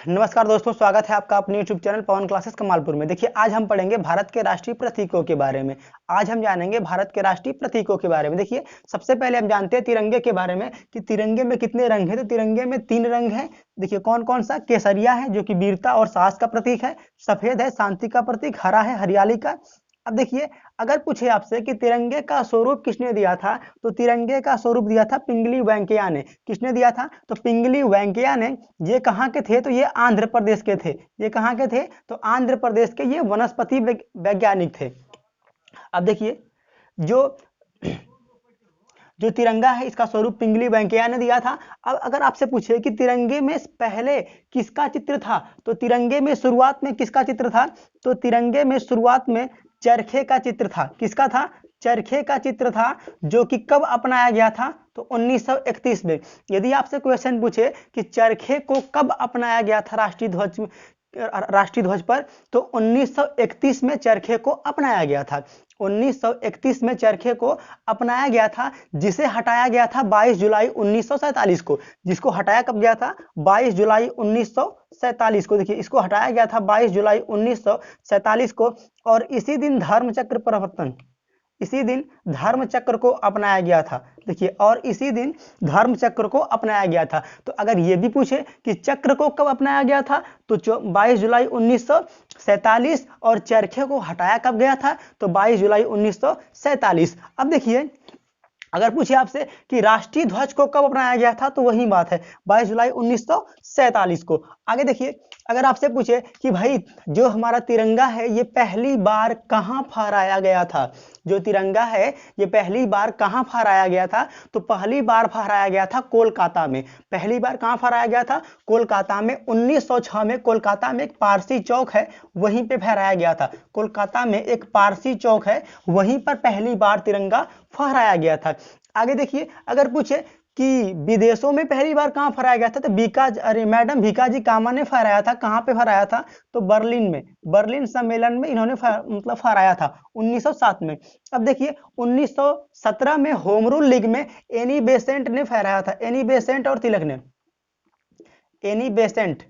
नमस्कार दोस्तों, स्वागत है आपका अपने YouTube चैनल पवन क्लासेस कमालपुर में। देखिए, आज हम पढ़ेंगे भारत के राष्ट्रीय प्रतीकों के बारे में। आज हम जानेंगे भारत के राष्ट्रीय प्रतीकों के बारे में। देखिए, सबसे पहले हम जानते हैं तिरंगे के बारे में कि तिरंगे में कितने रंग हैं। तो तिरंगे में 3 रंग हैं। देखिए, कौन-कौन सा? केसरिया है जो कि वीरता और साहस का प्रतीक है, सफेद है शांति का प्रतीक, हरा है हरियाली का। अब देखिए, अगर पूछे आपसे कि तिरंगे का स्वरूप किसने दिया था, तो तिरंगे का स्वरूप दिया था पिंगली वेंकैया ने। किसने दिया था? तो पिंगली वेंकैया ने। ये कहाँ के थे? तो ये आंध्र प्रदेश के थे। ये कहाँ के थे? तो आंध्र प्रदेश के ये वनस्पति वैज्ञानिक थे। अब देखिए, जो जो तिरंगा है इसका स्वरूप पिंगली वेंकैया ने दिया था। अब अगर आपसे पूछे कि तिरंगे में पहले किसका चित्र था, तो तिरंगे में शुरुआत में किसका चित्र था? तो तिरंगे में शुरुआत में चरखे का चित्र था। किसका था? चरखे का चित्र था, जो कि कब अपनाया गया था? तो 1931 में। यदि आपसे क्वेश्चन पूछे कि चरखे को कब अपनाया गया था राष्ट्रीय ध्वज पर, तो 1931 में चरखे को अपनाया गया था। 1931 में चरखे को अपनाया गया था, जिसे हटाया गया था 22 जुलाई 1947 को। जिसको हटाया कब गया था? 22 जुलाई 1947 को। देखिए, इसको हटाया गया था 22 जुलाई 1947 को। और इसी दिन धर्म चक्र को अपनाया गया था। देखिए, और इसी दिन धर्म चक्र को अपनाया गया था। तो अगर ये भी पूछे कि चक्र को कब अपनाया गया था, तो 22 जुलाई 1947। और चरखे को हटाया कब गया था? तो 22 जुलाई 1947। अब देखिए, अगर पूछे आपसे कि राष्ट्रीय ध्वज को कब अपनाया गया था, तो वही बात है, 22 जुलाई 1947 को। आगे देखिए, अगर आपसे पूछे कि भाई जो हमारा तिरंगा है ये पहली बार कहाँ फहराया गया था, जो तिरंगा है ये पहली बार कहाँ फहराया गया था, तो पहली बार फहराया गया था कोलकाता में। पहली बार कहाँ फहराया गया था? कोलकाता में। 1906 में कोलकाता में एक पारसी चौक है, वहीं पे फहराया गया था। कोलकाता में एक पारसी चौक है, वहीं पर पहली बार तिरंगा फहराया गया था। आगे देखिए, अगर पूछे कि विदेशों में पहली बार कहाँ फहराया गया था, तो मैडम भीकाजी कामा ने फहराया था। कहाँ पे फहराया था? तो बर्लिन में। बर्लिन सम्मेलन में इन्होंने फहराया था 1907 में। अब देखिए, 1917 में होम रूल लीग में एनी बेसेंट ने फहराया था। एनी बेसेंट और तिलक ने। एनी बेसेंट,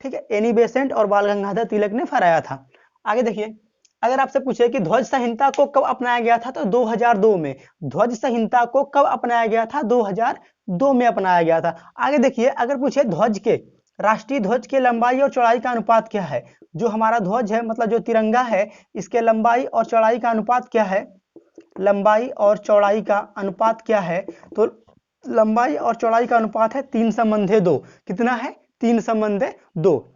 ठीक है, एनी बेसेंट और बाल गंगाधर तिलक ने फहराया था। आगे देखिए, अगर आपसे पूछे कि ध्वज संहिता को कब अपनाया गया था, तो 2002 में। ध्वज संहिता को कब अपनाया गया था? 2002 में अपनाया गया था। आगे देखिए, अगर पूछे राष्ट्रीय ध्वज के लंबाई और चौड़ाई का अनुपात क्या है? जो हमारा ध्वज है, मतलब जो तिरंगा है, इसके लंबाई और चौड़ाई का अनुपात क्या है? लंबाई और चौड़ाई का अनुपात क्या है? तो लंबाई और चौड़ाई का अनुपात है 3:2। कितना है? 3:2।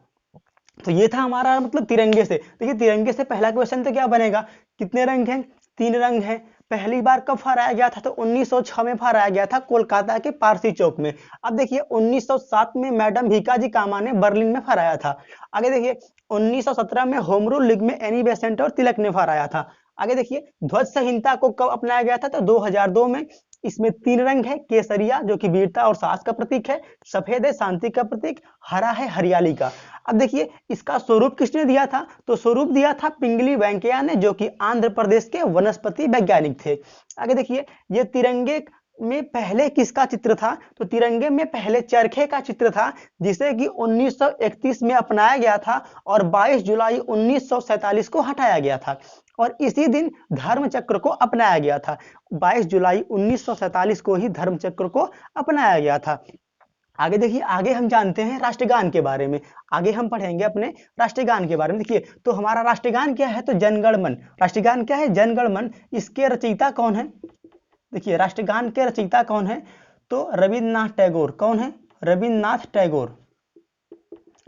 तो ये था हमारा मतलब तिरंगे से। देखिए, तिरंगे से पहला क्वेश्चन तो क्या बनेगा? कितने रंग हैं? 3 रंग हैं। पहली बार कब फहराया गया था? तो 1906 में फहराया गया था कोलकाता के पारसी चौक में। अब देखिए, 1907 में मैडम भीकाजी कामा ने बर्लिन में फहराया था। आगे देखिए, 1917 में होम रूल लीग में एनी बेसेंट और तिलक ने फहराया था। आगे देखिए, ध्वज संहिता को कब अपनाया गया था? तो 2002 में। इसमें 3 रंग है, केसरिया जो कि वीरता और साहस का प्रतीक है, सफेद है शांति का प्रतीक, हरा है हरियाली का। अब देखिए, इसका स्वरूप किसने दिया था? तो स्वरूप दिया था पिंगली वेंकैया ने, जो कि आंध्र प्रदेश के वनस्पति वैज्ञानिक थे। आगे देखिए, ये तिरंगे में पहले किसका चित्र था? तो तिरंगे में पहले चरखे का चित्र था, जिसे कि 1931 में अपनाया गया था और 22 जुलाई 1947 को हटाया गया था। और इसी दिन धर्म चक्र को अपनाया गया था। 22 जुलाई 1947 को ही धर्म चक्र को अपनाया गया था। आगे देखिए, आगे हम जानते हैं राष्ट्रगान के बारे में। आगे हम पढ़ेंगे अपने राष्ट्रगान के बारे में। देखिए, तो हमारा राष्ट्रगान क्या है? तो जनगण मन। राष्ट्रगान क्या है? जनगण मन। इसके रचयिता कौन है? देखिए, राष्ट्रगान के रचयिता कौन है? तो रविन्द्रनाथ टैगोर। कौन है? रविन्द्रनाथ टैगोर।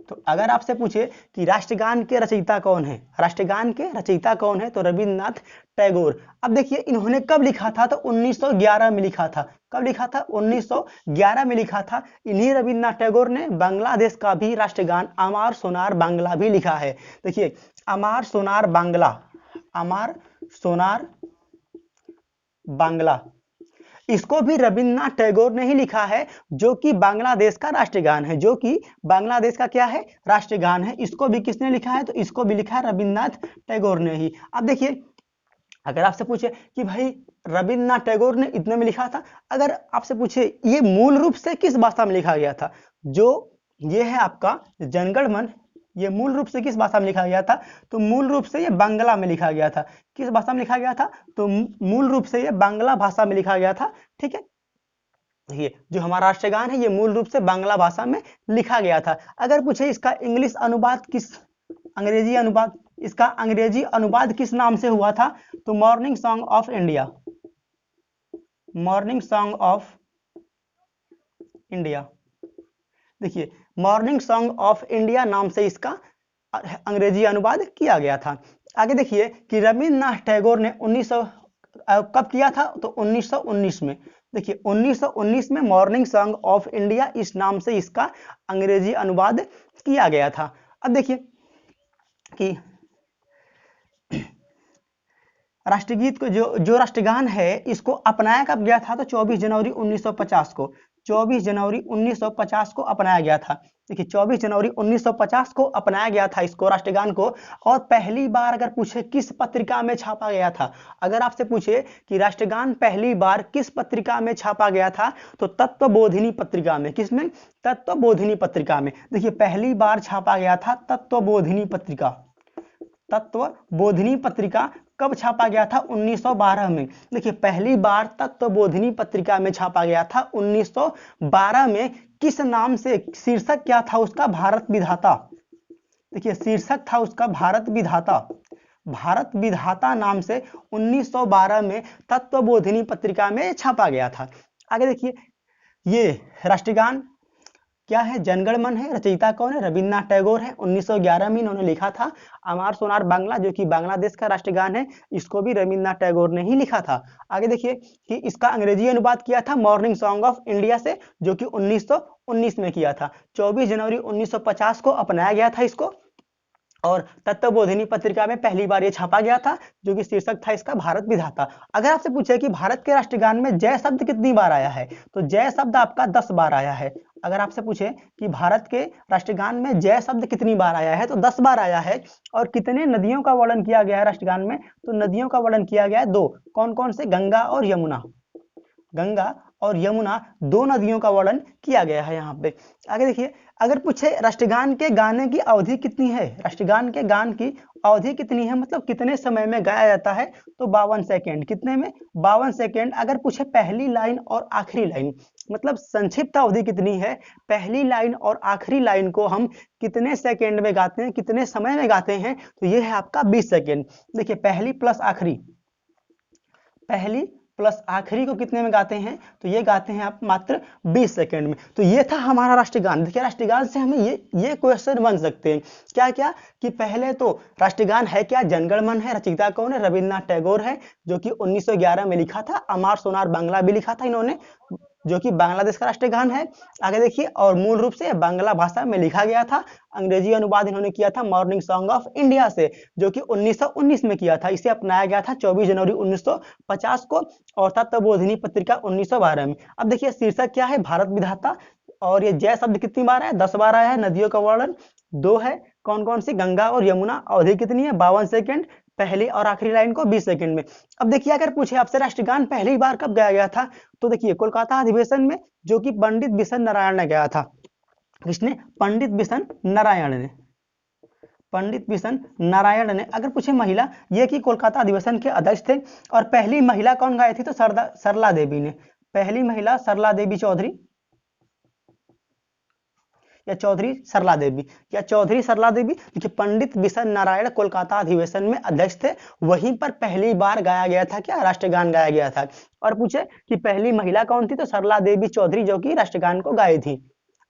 तो अगर आपसे पूछे कि राष्ट्रगान के रचयिता कौन है, राष्ट्रगान के रचयिता कौन है, तो रविन्द्रनाथ टैगोर। अब देखिए, इन्होंने कब लिखा था? तो 1911 में लिखा था। कब लिखा था? 1911 में लिखा था। इन्हीं रविन्द्रनाथ टैगोर ने बांग्लादेश का भी राष्ट्रगान अमार सोनार बांग्ला भी लिखा है। देखिए, अमार सोनार बांग्ला, अमार सोनार बांग्ला, इसको भी रविन्द्रनाथ टैगोर ने ही लिखा है, जो कि बांग्लादेश का राष्ट्रगान है। जो कि बांग्लादेश का क्या है? राष्ट्रगान है। इसको भी किसने लिखा है? तो इसको भी लिखा है रविन्द्रनाथ टैगोर ने ही। अब देखिए, अगर आपसे पूछे कि भाई रविन्द्रनाथ टैगोर ने इतने में लिखा था, अगर आपसे पूछे ये मूल रूप से किस भाषा में लिखा गया था, जो ये है आपका जनगण मन। ये मूल रूप से किस भाषा में लिखा गया था? तो मूल रूप से ये बांग्ला में लिखा गया था। किस भाषा में लिखा गया था? तो मूल रूप से ये बांग्ला भाषा में लिखा गया था। ठीक है, ये जो हमारा राष्ट्रगान है ये मूल रूप से बांग्ला भाषा में लिखा गया था। अगर पूछे इसका इंग्लिश अनुवाद किस, अंग्रेजी अनुवाद, इसका अंग्रेजी अनुवाद किस नाम से हुआ था? तो morning song of India, morning song of India. देखिए, मॉर्निंग सॉन्ग ऑफ इंडिया नाम से इसका अंग्रेजी अनुवाद किया गया था। आगे देखिए कि रविन्द्रनाथ टैगोर ने 1900 कब किया था? तो 1919 में। देखिए 1919 में मॉर्निंग सॉन्ग ऑफ इंडिया इस नाम से इसका अंग्रेजी अनुवाद किया गया था। अब देखिए कि राष्ट्रगीत को जो राष्ट्रगान है इसको अपनाया कब गया था? तो 24 जनवरी 1950 को, 24 जनवरी 1950 को अपनाया गया था। देखिए 24 जनवरी 1950 को अपनाया गया था इसको, राष्ट्रगान को। और पहली बार अगर पूछे किस पत्रिका में छापा गया था, अगर आपसे पूछे कि राष्ट्रगान पहली बार किस पत्रिका में छापा गया था, तो तत्वबोधिनी पत्रिका में। किसमें? तत्वबोधिनी पत्रिका में। देखिए पहली बार छापा गया था तत्वबोधिनी पत्रिका। तत्वबोधिनी पत्रिका कब छापा गया था? 1912 में। देखिए पहली बार तत्वबोधिनी पत्रिका में छापा गया था 1912 में। किस नाम से? शीर्षक क्या था उसका? भारत विधाता। देखिए शीर्षक था उसका भारत विधाता। भारत विधाता नाम से 1912 में तत्वबोधिनी पत्रिका में छापा गया था। आगे देखिए, ये राष्ट्रगान क्या है? जनगण मन है। रचयिता कौन है? रविन्द्रनाथ टैगोर है। 1911 में इन्होंने लिखा था। अमार सोनार बांग्ला जो कि बांग्लादेश का राष्ट्रगान है, इसको भी रविन्द्रनाथ टैगोर ने ही लिखा था। आगे देखिए कि इसका अंग्रेजी अनुवाद किया था मॉर्निंग सॉन्ग ऑफ इंडिया से, जो कि 1919 में किया था। 24 जनवरी 1950 को अपनाया गया था इसको, और तत्वबोधिनी पत्रिका में पहली बार ये छापा गया था, जो कि शीर्षक था इसका भारत विधाता। अगर आपसे पूछे कि भारत के राष्ट्रगान में जय शब्द कितनी बार आया है, तो जय शब्द आपका 10 बार आया है। अगर आपसे पूछे कि भारत के राष्ट्रगान में जय शब्द कितनी बार आया है, तो 10 बार आया है। और कितने नदियों का वर्णन किया गया है राष्ट्रगान में? तो नदियों का वर्णन किया गया है 2। कौन कौन से? गंगा और यमुना। गंगा और यमुना 2 नदियों का वर्णन किया गया है यहाँ पे। आगे देखिए, अगर पूछे राष्ट्रगान के गाने की अवधि कितनी है, राष्ट्रगान के गान की अवधि कितनी है, मतलब कितने समय में गाया जाता है, तो 52 सेकेंड। कितने में? 52 सेकेंड। अगर पूछे पहली लाइन और आखिरी लाइन, मतलब संक्षिप्त अवधि कितनी है, पहली लाइन और आखिरी लाइन को हम कितने सेकेंड में गाते हैं, कितने समय में गाते हैं, तो ये है आपका 20 सेकेंड। देखिए पहली प्लस आखिरी, पहली प्लस आखिरी को कितने में गाते हैं, तो ये गाते हैं आप मात्र 20 सेकंड में। तो ये था हमारा राष्ट्रगान। देखिए राष्ट्रगान से हमें ये क्वेश्चन बन सकते हैं, क्या क्या? कि पहले तो राष्ट्रगान है क्या? जनगण मन है। रचयिता कौन है? रविन्द्रनाथ टैगोर है, जो कि 1911 में लिखा था। अमार सोनार बांग्ला भी लिखा था इन्होंने, जो कि बांग्लादेश का राष्ट्रगान है। आगे देखिए, और मूल रूप से बांग्ला भाषा में लिखा गया था। अंग्रेजी अनुवाद इन्होंने किया था मॉर्निंग सॉन्ग ऑफ इंडिया से, जो कि 1919 में किया था। इसे अपनाया गया था 24 जनवरी 1950 को, और तत्वबोधिनी पत्रिका 1912 में। अब देखिए शीर्षक क्या है? भारत विधाता। और ये जय शब्द कितनी बार है? 10 बार आया है। नदियों का वर्णन 2 है। कौन कौन सी? गंगा और यमुना। अवधि कितनी है? 52 सेकेंड। पहली और आखिरी लाइन को 20 सेकंड में। अब देखिए, अगर पूछे आपसे राष्ट्रगान पहली बार कब गाया गया था, तो देखिए कोलकाता अधिवेशन में, जो कि पंडित बिशन नारायण ने गाया था। किसने? पंडित बिशन नारायण ने। पंडित बिशन नारायण ने। अगर पूछे महिला, ये कि कोलकाता अधिवेशन के अध्यक्ष थे। और पहली महिला कौन गाई थी? तो सरला देवी ने। पहली महिला सरला देवी चौधरी, या चौधरी सरला देवी, या चौधरी सरला देवी। देखिए पंडित बिशन नारायण कोलकाता अधिवेशन में अध्यक्ष थे, वहीं पर पहली बार गाया गया था क्या? राष्ट्रगान गाया गया था। और पूछे कि पहली महिला कौन थी, तो सरला देवी चौधरी, जो कि राष्ट्रगान को गाई थी।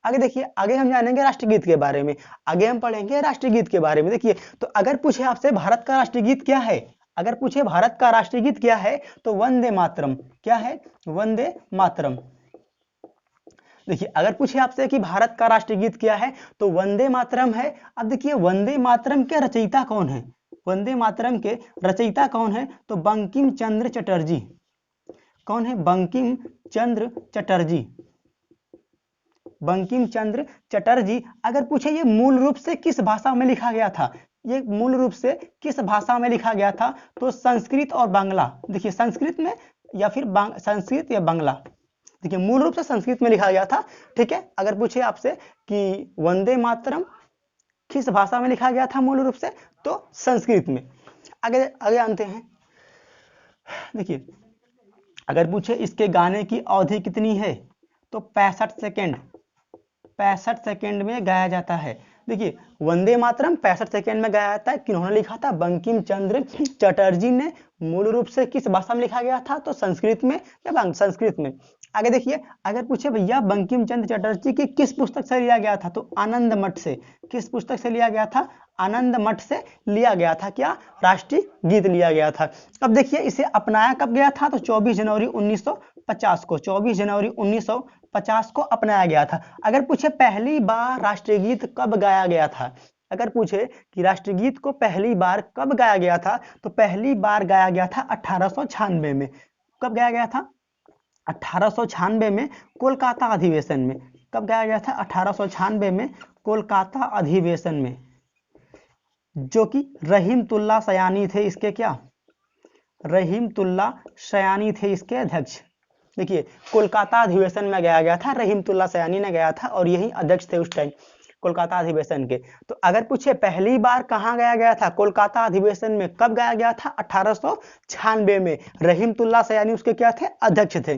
आगे देखिए, आगे हम जानेंगे राष्ट्रगीत के बारे में। आगे हम पढ़ेंगे राष्ट्रगीत के बारे में। देखिए, तो अगर पूछे आपसे भारत का राष्ट्रगीत क्या है, अगर पूछे भारत का राष्ट्रगीत क्या है, तो वंदे मातरम। क्या है? वंदे मातरम। देखिए, अगर पूछे आपसे कि भारत का राष्ट्रगीत क्या है, तो वंदे मातरम है। अब देखिए, वंदे मातरम के रचयिता कौन है? वंदे मातरम के रचयिता कौन है? तो बंकिम चंद्र चटर्जी। कौन है? बंकिम चंद्र चटर्जी। बंकिम चंद्र चटर्जी। अगर पूछे ये मूल रूप से किस भाषा में लिखा गया था, ये मूल रूप से किस भाषा में लिखा गया था, तो संस्कृत और बांग्ला। देखिए संस्कृत में, या फिर संस्कृत या बांग्ला, देखिए मूल रूप से संस्कृत में लिखा गया था। ठीक है, अगर पूछे आपसे कि वंदे मातरम किस भाषा में लिखा गया था मूल रूप से, तो संस्कृत में। आगे आगे आते हैं। देखिए अगर पूछे इसके गाने की अवधि कितनी है, तो 65 सेकेंड, 65 सेकेंड में गाया जाता है। देखिए वंदे मातरम 65 सेकेंड में गाया जाता है। किन्होंने लिखा था? बंकिम चंद्र चटर्जी ने। मूल रूप से किस भाषा में लिखा गया था? तो संस्कृत में या संस्कृत में। आगे देखिए अगर पूछे भैया बंकिम चंद्र चटर्जी की किस पुस्तक से लिया गया था, तो आनंद मठ से। किस पुस्तक से लिया गया था? आनंद मठ से लिया गया था। क्या? राष्ट्रीय गीत लिया गया था। अब देखिए इसे अपनाया कब गया था, तो 24 जनवरी 1950 को, 24 जनवरी 1950 को अपनाया गया था। अगर पूछे पहली बार राष्ट्रीय गीत कब गाया गया था, अगर पूछे कि राष्ट्रीय गीत को पहली बार कब गाया गया था, तो पहली बार गाया गया था 1896 में। कब गाया गया था? 1896 में कोलकाता अधिवेशन में। कब गाया गया था? 1896 में कोलकाता अधिवेशन में, जो कि रहीमतुल्ला सयानी थे इसके क्या? रहीमतुल्ला सयानी थे इसके अध्यक्ष। देखिए कोलकाता अधिवेशन में गाया गया था, रहीमतुल्ला सयानी ने गया था और यही अध्यक्ष थे उस टाइम कोलकाता अधिवेशन के। तो अगर पूछे पहली बार कहाँ गाया गया था, कोलकाता अधिवेशन में, कब गाया गया था? 1896 में। रहीमतुल्ला सयानी उसके क्या थे? अध्यक्ष थे।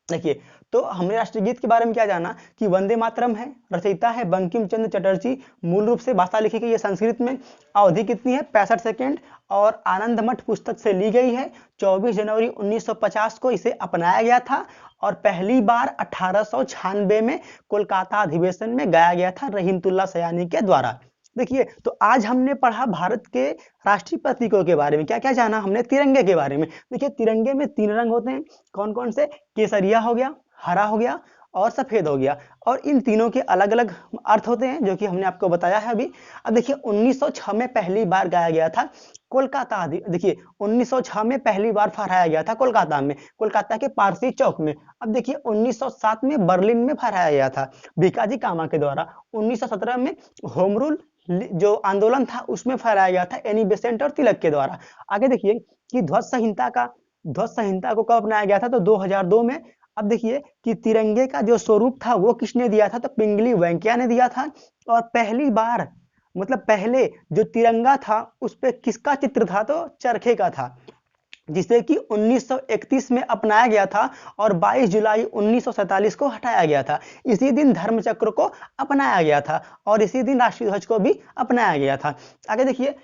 देखिए तो हमने राष्ट्रीय गीत के बारे में क्या जाना कि वंदे मातरम है, रचयिता है बंकिम चंद्र चटर्जी, मूल रूप से भाषा लिखी गई है संस्कृत में, अवधि कितनी है? 65 सेकेंड, और आनंद मठ पुस्तक से ली गई है। 24 जनवरी 1950 को इसे अपनाया गया था और पहली बार 1896 में कोलकाता अधिवेशन में गाया गया था रहीमतुल्ला सयानी के द्वारा। देखिए तो आज हमने पढ़ा भारत के राष्ट्रीय प्रतीकों के बारे में। क्या क्या जाना हमने? तिरंगे के बारे में। देखिए तिरंगे में 3 रंग होते हैं। कौन कौन से? केसरिया हो गया, हरा हो गया और सफेद हो गया, और इन तीनों के अलग अलग अर्थ होते हैं जो कि हमने आपको बताया है अभी। अब देखिए 1906 में पहली बार गाया गया था कोलकाता। देखिए 1906 में पहली बार फहराया गया था कोलकाता में, कोलकाता के पारसी चौक में। अब देखिए 1907 में बर्लिन में फहराया गया था भिकाजी कामा के द्वारा। 1917 में होम रूल जो आंदोलन था उसमें फहराया गया था एनी बेसेंट और तिलक के द्वारा। आगे देखिए कि ध्वज संहिता को कब अपनाया गया था, तो 2002 में। अब देखिए कि तिरंगे का जो स्वरूप था वो किसने दिया था, तो पिंगली वेंकैया ने दिया था। और पहली बार मतलब पहले जो तिरंगा था उस पे किसका चित्र था, तो चरखे का था, जिसे कि 1931 में अपनाया गया था और 22 जुलाई 1947 को हटाया गया था। इसी दिन धर्मचक्र को अपनाया गया था और इसी दिन राष्ट्रीय ध्वज को भी अपनाया गया था। आगे देखिए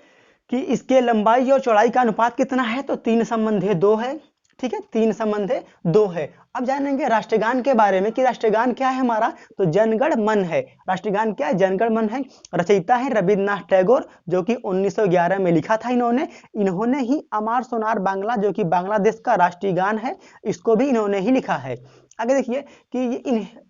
कि इसके लंबाई और चौड़ाई का अनुपात कितना है, तो 3:2 है। ठीक है, 3:2 है। अब जानेंगे राष्ट्रगान के बारे में कि राष्ट्रगान क्या है हमारा, तो जनगण मन है। राष्ट्रगान क्या है? जनगण मन है। रचयिता है रविन्द्रनाथ टैगोर, जो कि 1911 में लिखा था इन्होंने ही अमार सोनार बांग्ला, जो कि बांग्लादेश का राष्ट्रीय गान है, इसको भी इन्होंने ही लिखा है। आगे देखिए कि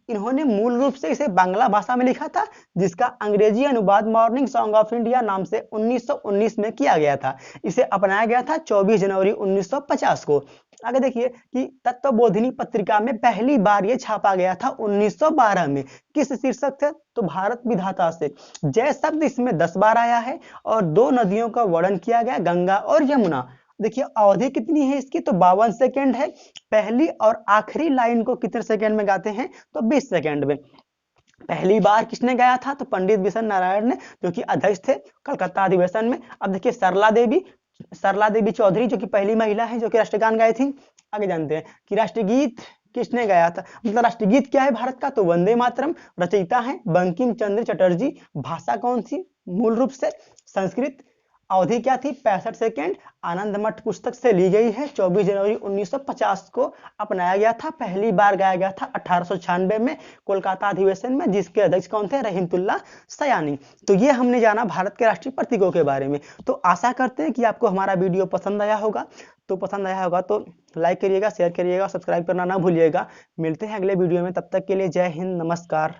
इन्होंने मूल रूप से इसे बांग्ला भाषा में लिखा था, जिसका अंग्रेजी अनुवाद मॉर्निंग सॉन्ग ऑफ इंडिया नाम से 1919 में किया गया था। इसे अपनाया गया था 24 जनवरी 1950 को। आगे देखिए कि तत्वबोधिनी पत्रिका में पहली बार ये छापा गया था 1912 में। किस शीर्षक से, तो भारत विधाता से। जय शब्द इसमें 10 बार आया है और 2 नदियों का वर्णन किया गया, गंगा और यमुना। देखिए अवधि कितनी है इसकी, तो 52 सेकेंड है। पहली और आखिरी लाइन को कितने सेकेंड में गाते हैं, तो 20 सेकेंड में। पहली बार किसने गाया था, तो पंडित बिशन नारायण ने, जो कि अध्यक्ष थे कलकत्ता अधिवेशन में। अब देखिए सरला देवी चौधरी, जो कि पहली महिला है जो कि राष्ट्रगान गाई थी। आगे जानते हैं कि राष्ट्रीय गीत किसने गाया था, मतलब राष्ट्रीय गीत क्या है भारत का, तो वंदे मातरम। रचयिता है बंकिम चंद्र चटर्जी। भाषा कौन सी, मूल रूप से संस्कृत। अवधि क्या थी, 65 सेकेंड। आनंद मठ पुस्तक से ली गई है। 24 जनवरी 1950 को अपनाया गया था। पहली बार गाया गया था 1896 में कोलकाता अधिवेशन में, जिसके अध्यक्ष कौन थे, रहीमतुल्ला सयानी। तो ये हमने जाना भारत के राष्ट्रीय प्रतीकों के बारे में। तो आशा करते हैं कि आपको हमारा वीडियो पसंद आया होगा। तो लाइक करिएगा, शेयर करिएगा, सब्सक्राइब करना ना भूलिएगा। मिलते हैं अगले वीडियो में, तब तक के लिए जय हिंद, नमस्कार।